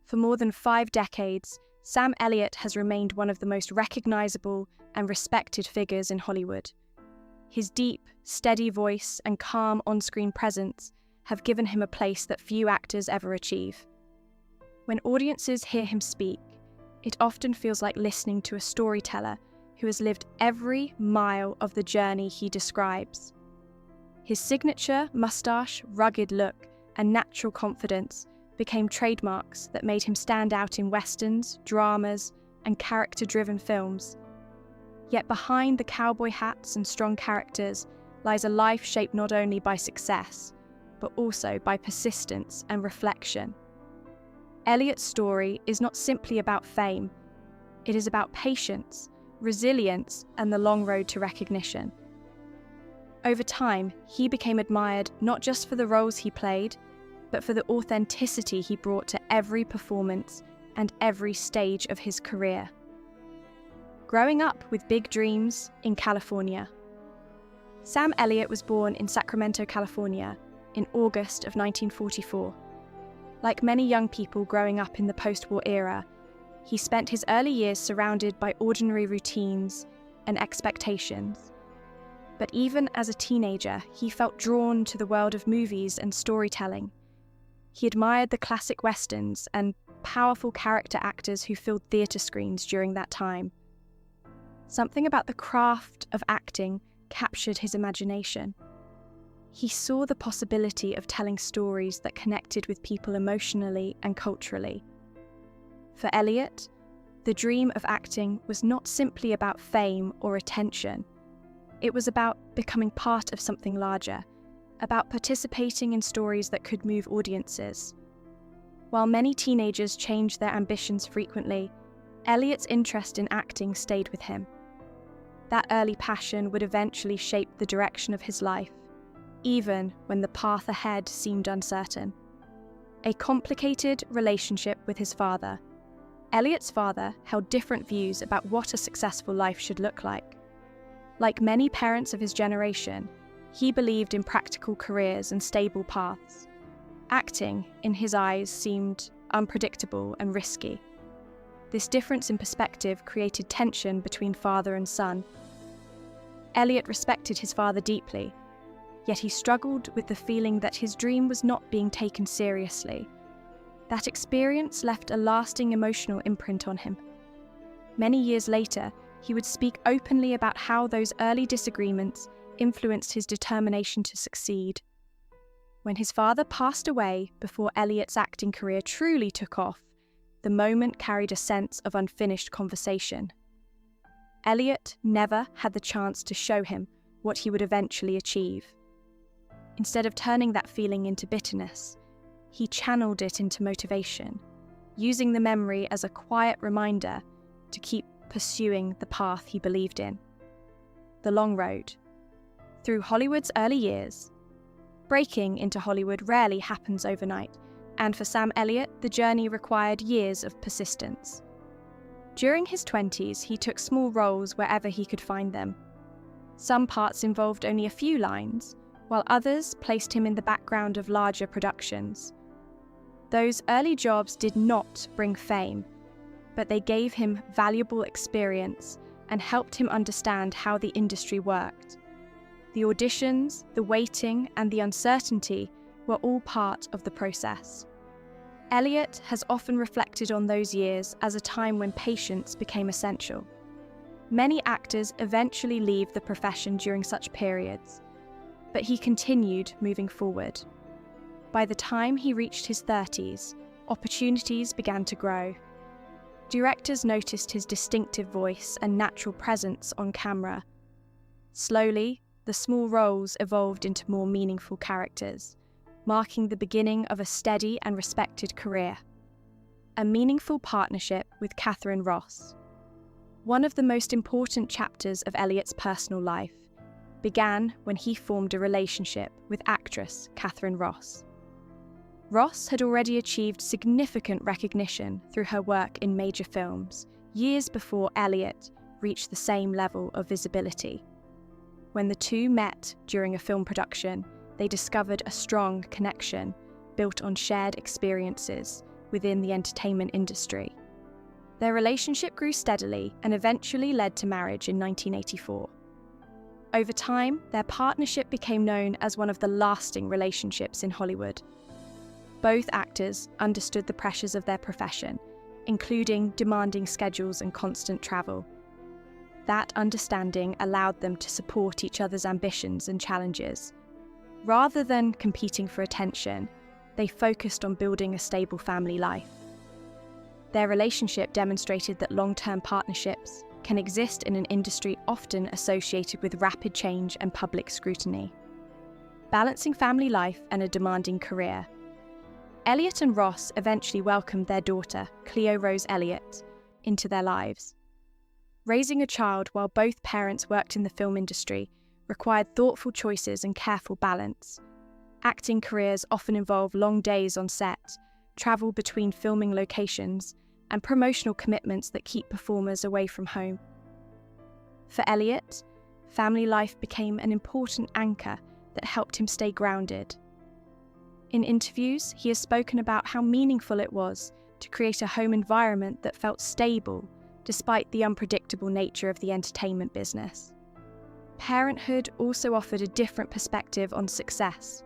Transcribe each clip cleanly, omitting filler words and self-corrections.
For more than 5 decades, Sam Elliott has remained one of the most recognizable and respected figures in Hollywood. His deep, steady voice and calm on-screen presence have given him a place that few actors ever achieve. When audiences hear him speak, it often feels like listening to a storyteller who has lived every mile of the journey he describes. His signature mustache, rugged look, and natural confidence became trademarks that made him stand out in westerns, dramas, and character-driven films. Yet behind the cowboy hats and strong characters lies a life shaped not only by success, but also by persistence and reflection. Elliott's story is not simply about fame. It is about patience, resilience, and the long road to recognition. Over time, he became admired not just for the roles he played, but for the authenticity he brought to every performance and every stage of his career. Growing up with big dreams in California. Sam Elliott was born in Sacramento, California, in August of 1944. Like many young people growing up in the post-war era, he spent his early years surrounded by ordinary routines and expectations. But even as a teenager, he felt drawn to the world of movies and storytelling. He admired the classic westerns and powerful character actors who filled theatre screens during that time. Something about the craft of acting captured his imagination. He saw the possibility of telling stories that connected with people emotionally and culturally. For Elliott, the dream of acting was not simply about fame or attention. It was about becoming part of something larger, about participating in stories that could move audiences. While many teenagers changed their ambitions frequently, Elliott's interest in acting stayed with him. That early passion would eventually shape the direction of his life, even when the path ahead seemed uncertain. A complicated relationship with his father. Elliott's father held different views about what a successful life should look like. Like many parents of his generation, he believed in practical careers and stable paths. Acting, in his eyes, seemed unpredictable and risky. This difference in perspective created tension between father and son. Elliott respected his father deeply, yet he struggled with the feeling that his dream was not being taken seriously. That experience left a lasting emotional imprint on him. Many years later, he would speak openly about how those early disagreements influenced his determination to succeed. When his father passed away before Elliott's acting career truly took off, the moment carried a sense of unfinished conversation. Elliott never had the chance to show him what he would eventually achieve. Instead of turning that feeling into bitterness, he channeled it into motivation, using the memory as a quiet reminder to keep pursuing the path he believed in. The long road. Through Hollywood's early years, breaking into Hollywood rarely happens overnight, and for Sam Elliott, the journey required years of persistence. During his 20s, he took small roles wherever he could find them. Some parts involved only a few lines, while others placed him in the background of larger productions. Those early jobs did not bring fame, but they gave him valuable experience and helped him understand how the industry worked. The auditions, the waiting, and the uncertainty were all part of the process. Elliott has often reflected on those years as a time when patience became essential. Many actors eventually leave the profession during such periods, but he continued moving forward. By the time he reached his 30s, opportunities began to grow. Directors noticed his distinctive voice and natural presence on camera. Slowly, the small roles evolved into more meaningful characters, marking the beginning of a steady and respected career. A meaningful partnership with Katharine Ross. One of the most important chapters of Elliott's personal life began when he formed a relationship with actress Katharine Ross. Ross had already achieved significant recognition through her work in major films, years before Elliott reached the same level of visibility. When the two met during a film production, they discovered a strong connection built on shared experiences, within the entertainment industry. Their relationship grew steadily and eventually led to marriage in 1984. Over time, their partnership became known as one of the lasting relationships in Hollywood. Both actors understood the pressures of their profession, including demanding schedules and constant travel. That understanding allowed them to support each other's ambitions and challenges. Rather than competing for attention, they focused on building a stable family life. Their relationship demonstrated that long-term partnerships can exist in an industry often associated with rapid change and public scrutiny. Balancing family life and a demanding career. Elliott and Ross eventually welcomed their daughter, Cleo Rose Elliott, into their lives. Raising a child while both parents worked in the film industry required thoughtful choices and careful balance. Acting careers often involve long days on set, travel between filming locations, and promotional commitments that keep performers away from home. For Elliott, family life became an important anchor that helped him stay grounded. In interviews, he has spoken about how meaningful it was to create a home environment that felt stable despite the unpredictable nature of the entertainment business. Parenthood also offered a different perspective on success.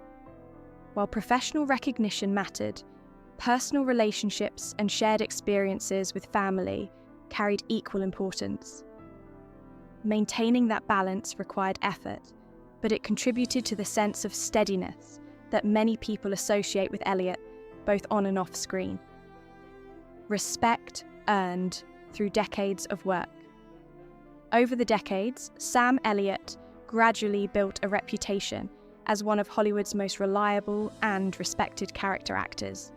While professional recognition mattered, personal relationships and shared experiences with family carried equal importance. Maintaining that balance required effort, but it contributed to the sense of steadiness that many people associate with Elliott, both on and off screen. Respect earned through decades of work. Over the decades, Sam Elliott gradually built a reputation as one of Hollywood's most reliable and respected character actors.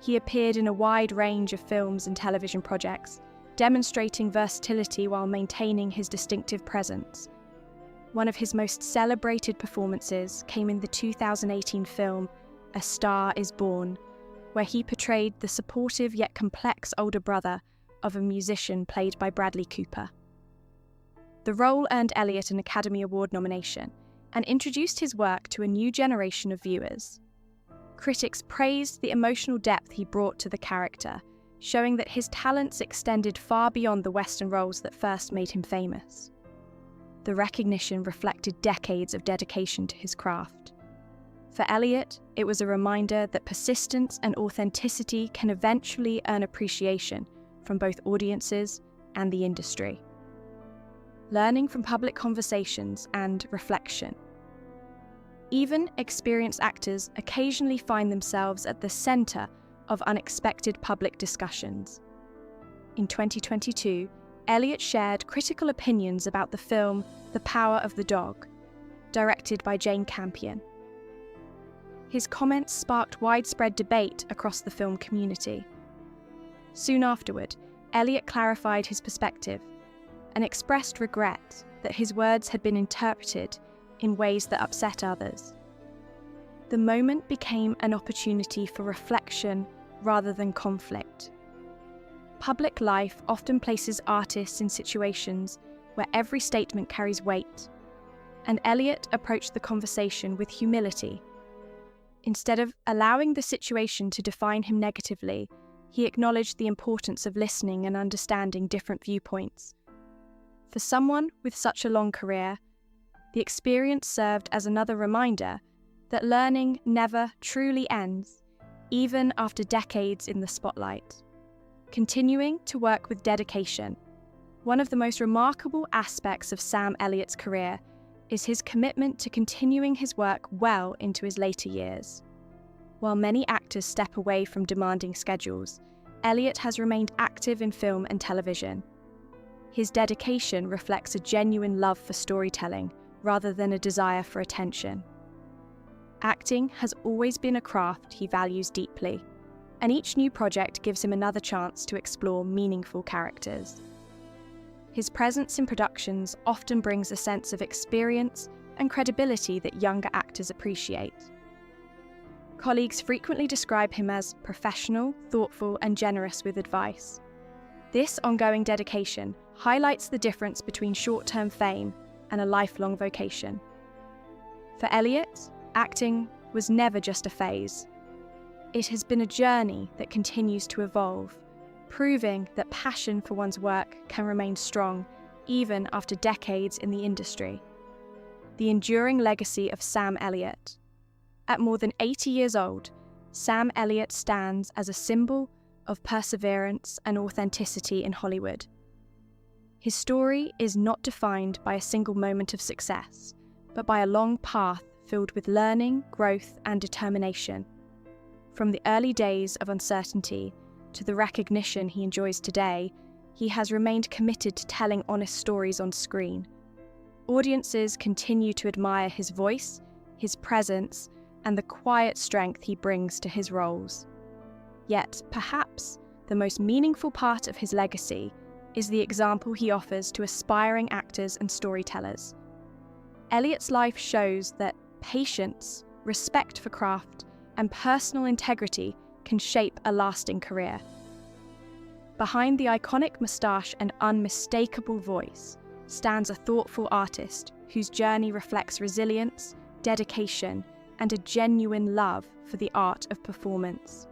He appeared in a wide range of films and television projects, demonstrating versatility while maintaining his distinctive presence. One of his most celebrated performances came in the 2018 film A Star is Born, where he portrayed the supportive yet complex older brother of a musician played by Bradley Cooper. The role earned Elliott an Academy Award nomination and introduced his work to a new generation of viewers. Critics praised the emotional depth he brought to the character, showing that his talents extended far beyond the Western roles that first made him famous. The recognition reflected decades of dedication to his craft. For Elliott, it was a reminder that persistence and authenticity can eventually earn appreciation from both audiences and the industry. Learning from public conversations and reflection. Even experienced actors occasionally find themselves at the center of unexpected public discussions. In 2022, Elliott shared critical opinions about the film The Power of the Dog, directed by Jane Campion. His comments sparked widespread debate across the film community. Soon afterward, Elliott clarified his perspective and expressed regret that his words had been interpreted in ways that upset others. The moment became an opportunity for reflection rather than conflict. Public life often places artists in situations where every statement carries weight, and Elliott approached the conversation with humility. Instead of allowing the situation to define him negatively, he acknowledged the importance of listening and understanding different viewpoints. For someone with such a long career, the experience served as another reminder that learning never truly ends, even after decades in the spotlight. Continuing to work with dedication. One of the most remarkable aspects of Sam Elliott's career is his commitment to continuing his work well into his later years. While many actors step away from demanding schedules, Elliott has remained active in film and television. His dedication reflects a genuine love for storytelling rather than a desire for attention. Acting has always been a craft he values deeply, and each new project gives him another chance to explore meaningful characters. His presence in productions often brings a sense of experience and credibility that younger actors appreciate. Colleagues frequently describe him as professional, thoughtful, and generous with advice. This ongoing dedication highlights the difference between short-term fame and a lifelong vocation. For Elliott, acting was never just a phase. It has been a journey that continues to evolve, proving that passion for one's work can remain strong even after decades in the industry. The enduring legacy of Sam Elliott. At more than 80 years old, Sam Elliott stands as a symbol of perseverance and authenticity in Hollywood. His story is not defined by a single moment of success, but by a long path filled with learning, growth, and determination. From the early days of uncertainty to the recognition he enjoys today, he has remained committed to telling honest stories on screen. Audiences continue to admire his voice, his presence, and the quiet strength he brings to his roles. Yet, perhaps, the most meaningful part of his legacy is the example he offers to aspiring actors and storytellers. Elliott's life shows that patience, respect for craft, and personal integrity can shape a lasting career. Behind the iconic moustache and unmistakable voice stands a thoughtful artist whose journey reflects resilience, dedication, and a genuine love for the art of performance.